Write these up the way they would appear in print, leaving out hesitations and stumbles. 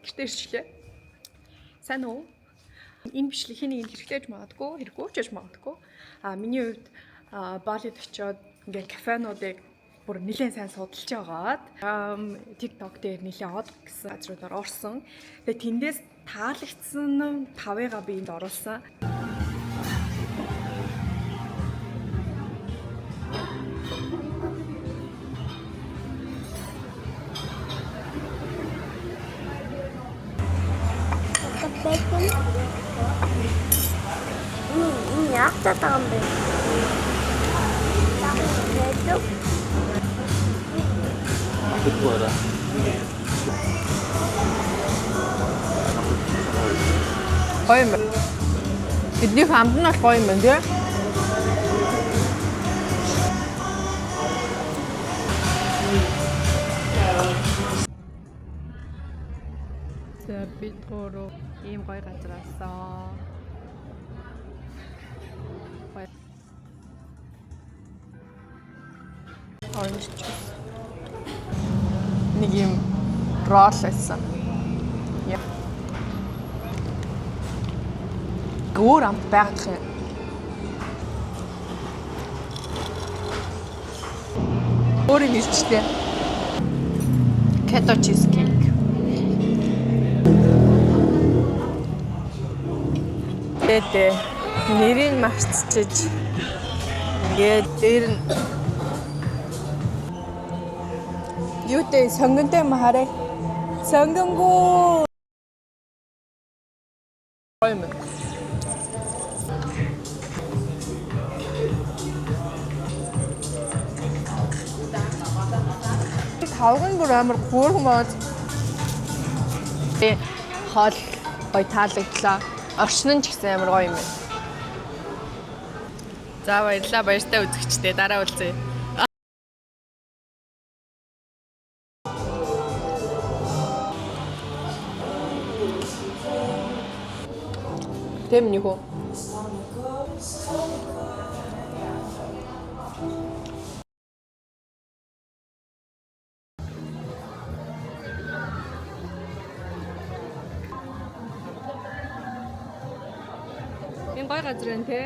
Гэртээ ирчлээ. Сайн уу? Энэ бичлэг хэнийг хэрэглэж магадгүй, хэрэггүй ч гэж магадгүй. Миний хувьд Балид очиод ингээ кафенуудыг бүр нэлээд сайн судалж байгаад TikTok дээр нэлээд од гэсэн газруудаар орсон. Тэгээ тэндээс таалагдсан 5-ыгаа би энд оруулсан. Яахтаа таам бэ? Тэгвэрэ. Гоё юм. Эднийх амд нь гоё юм байна тий. За бид гурав ийм гоё газараасаа orange juice. Нэг юм ролл байсан. Яа. Гөр амт байх юм. Өөрийн ирчтэй. Keto cheesecake. Тэ нэрийг марцчихж ингээд дээр нь юутэй сонгонтой юм хараа. Сонгонгоо. Ойм. Тавган бүр амар хөөрхөн бод. Хоол гоё таалагдлаа. Орчин нь ч гэсэн амар гоё юм байна. За баярлалаа баяртай үзэгчдээ дараа уулзъя. Тэм нэг үү. Энэ гоё газар энэ те.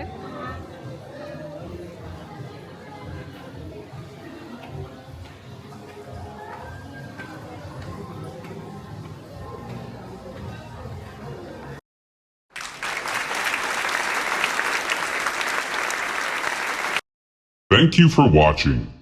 Thank you for watching.